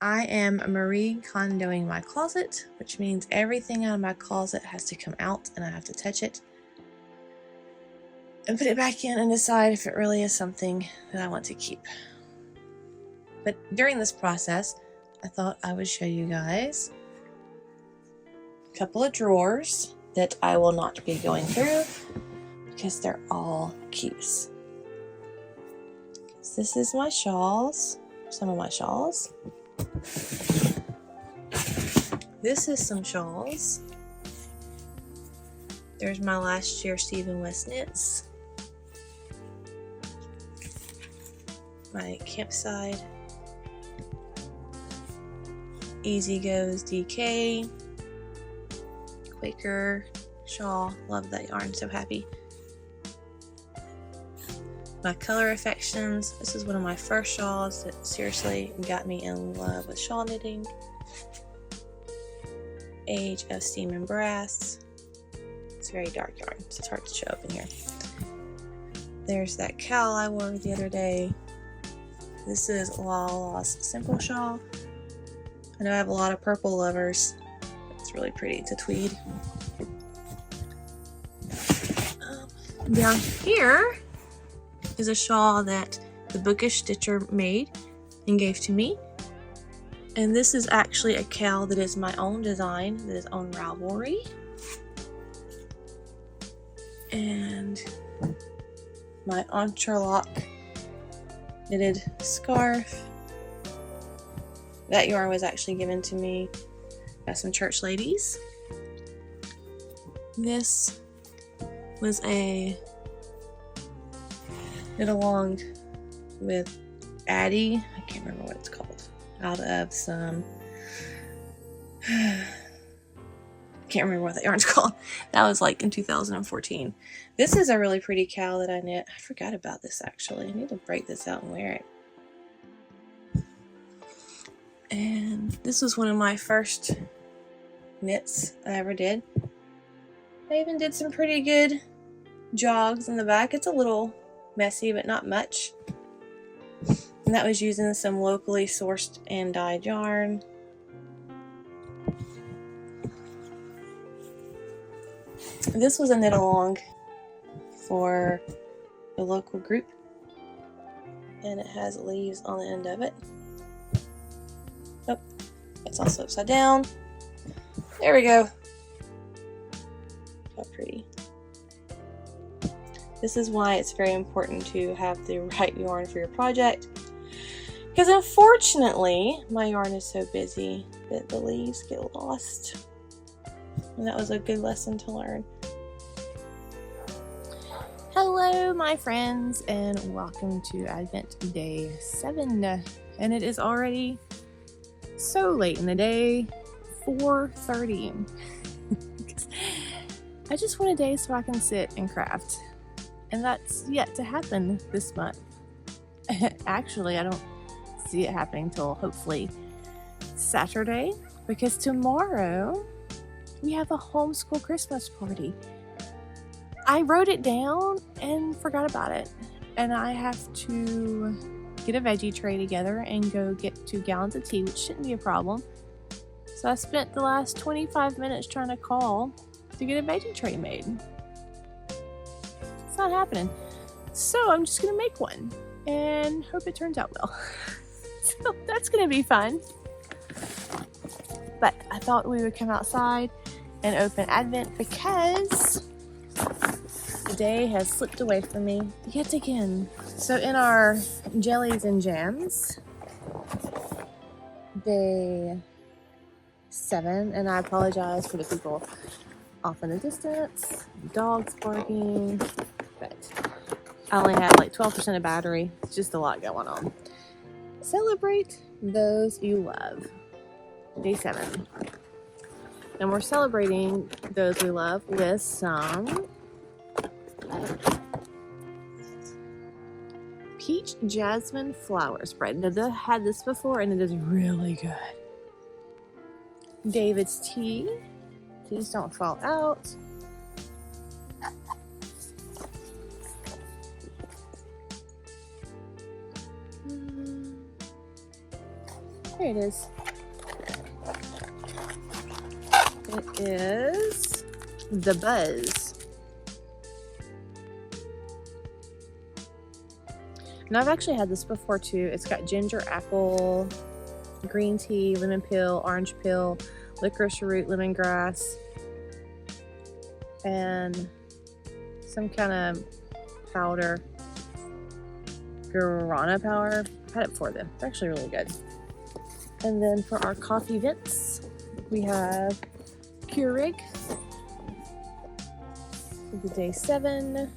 I am Marie Kondoing my closet, which means everything out of my closet has to come out and I have to touch it and put it back in and decide if it really is something that I want to keep. But during this process, I thought I would show you guys a couple of drawers that I will not be going through because they're all keeps. So this is my shawls, some of my shawls. This is some shawls. There's my last year Stephen West knits. My campsite. Easy Goes DK. Quaker shawl. Love that yarn, so happy. My color affections. This is one of my first shawls that seriously got me in love with shawl knitting. Age of Steam and Brass. It's very dark yarn, so it's hard to show up in here. There's that cowl I wore the other day. This is Lala's Simple Shawl. I know I have a lot of purple lovers. It's really pretty. It's a tweed. Down here is a shawl that the Bookish Stitcher made and gave to me. And this is actually a cowl that is my own design, that is on Ravelry. And my entrelac knitted scarf. That yarn was actually given to me by some church ladies. This was a knit along with Addie. I can't remember what it's called. Out of some can't remember what that yarn's called. That was like in 2014. This is a really pretty cowl that I knit. I forgot about this actually. I need to break this out and wear it. And this was one of my first knits I ever did. I even did some pretty good jogs in the back. It's a little messy, but not much. And that was using some locally sourced and dyed yarn. This was a knit along for a local group, and it has leaves on the end of it. Oh, it's also upside down. There we go. How pretty. This is why it's very important to have the right yarn for your project, because unfortunately my yarn is so busy that the leaves get lost, and that was a good lesson to learn. Hello my friends, and welcome to Advent Day 7, and it is already so late in the day, 4:30. I just want a day so I can sit and craft, and that's yet to happen this month. Actually, I don't see it happening till hopefully Saturday, because tomorrow we have a homeschool Christmas party. I wrote it down and forgot about it, and I have to get a veggie tray together and go get 2 gallons of tea, which shouldn't be a problem. So I spent the last 25 minutes trying to call to get a veggie tray made. It's not happening. So I'm just gonna make one and hope it turns out well. So that's gonna be fun. But I thought we would come outside and open Advent because the day has slipped away from me yet again. So in our jellies and jams, day 7, and I apologize for the people off in the distance, dogs barking, but I only had like 12% of battery. It's just a lot going on. Celebrate those you love. Day 7. And we're celebrating those we love with some peach jasmine flower spread. Now, I've had this before and it is really good. David's tea. Please don't fall out. There it is. It is the Buzz. And I've actually had this before too. It's got ginger apple, green tea, lemon peel, orange peel, licorice root, lemongrass, and some kind of powder, guarana powder. I've had it before though. It's actually really good. And then for our coffee vents, we have Keurig. This is day 7.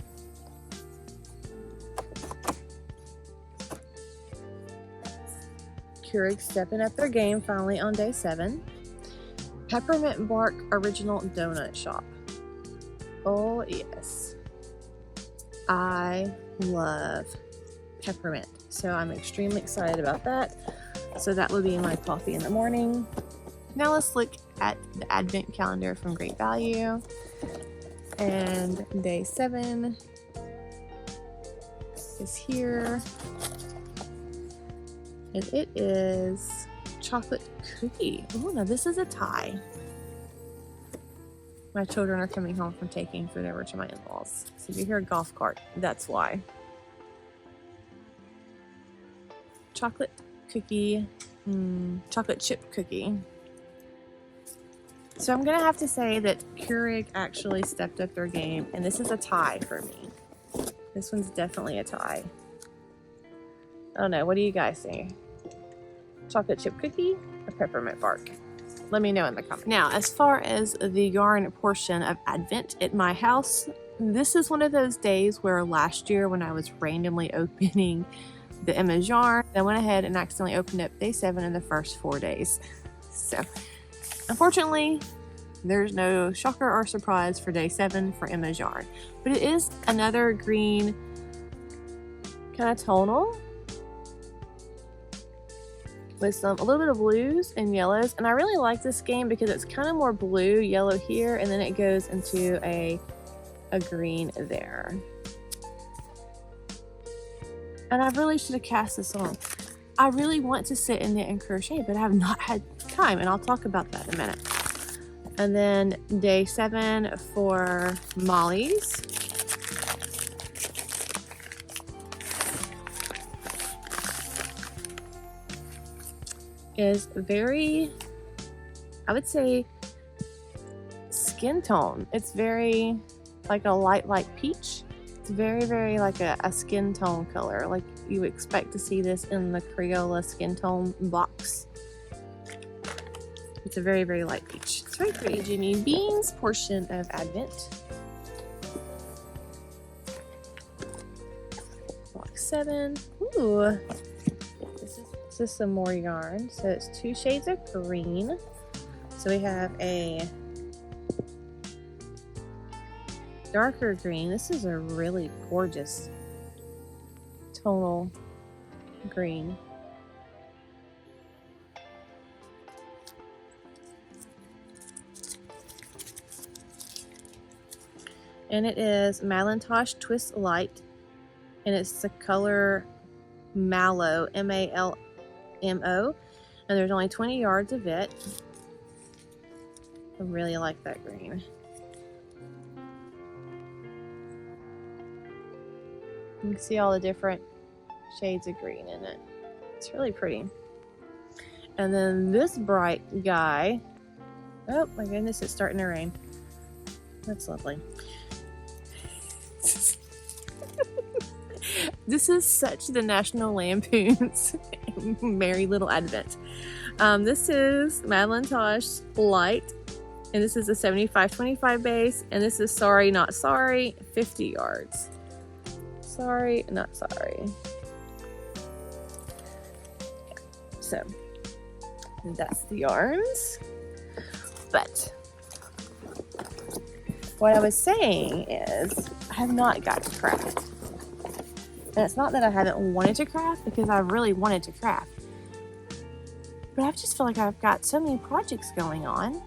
Keurig stepping up their game finally on day 7. Peppermint Bark Original Donut Shop. Oh yes. I love peppermint, so I'm extremely excited about that. So that will be my coffee in the morning. Now let's look at the advent calendar from Great Value. And day 7 is here. And it is chocolate cookie. Oh, now this is a tie. My children are coming home from taking food over to my in-laws. So if you hear a golf cart, that's why. Chocolate cookie, chocolate chip cookie. So I'm gonna have to say that Keurig actually stepped up their game, and this is a tie for me. This one's definitely a tie. I don't know, what do you guys think? Chocolate chip cookie or peppermint bark? Let me know in the comments. Now, as far as the yarn portion of Advent at my house, this is one of those days where last year when I was randomly opening the Emma's yarn, I went ahead and accidentally opened up day 7 in the first 4 days. So, unfortunately, there's no shocker or surprise for day 7 for Emma's yarn. But it is another green kind of tonal with a little bit of blues and yellows. And I really like this game because it's kind of more blue, yellow here, and then it goes into a green there. And I really should have cast this on. I really want to sit and knit and crochet, but I have not had time, and I'll talk about that in a minute. And then day 7 for Molly's. Is very, I would say, skin tone. It's very like a light peach. It's very, very like a skin tone color. Like you would expect to see this in the Crayola skin tone box. It's a very, very light peach. It's very pretty. Jimmy Bean's portion of Advent. Box 7. Ooh. This is some more yarn. So it's 2 shades of green. So we have a darker green. This is a really gorgeous tonal green. And it is Malintosh Twist Light, and it's the color Mallow, M-A-L-M-O, and there's only 20 yards of it. I really like that green. You can see all the different shades of green in it. It's really pretty. And then this bright guy, oh my goodness, it's starting to rain. That's lovely. This is such the National Lampoon's Merry Little Advent. This is Malintosh Light, and this is a 75-25 base, and this is Sorry Not Sorry, 50 yards. Sorry Not Sorry. So that's the yarns. But what I was saying is I have not got to craft. And it's not that I haven't wanted to craft, because I really wanted to craft. But I just feel like I've got so many projects going on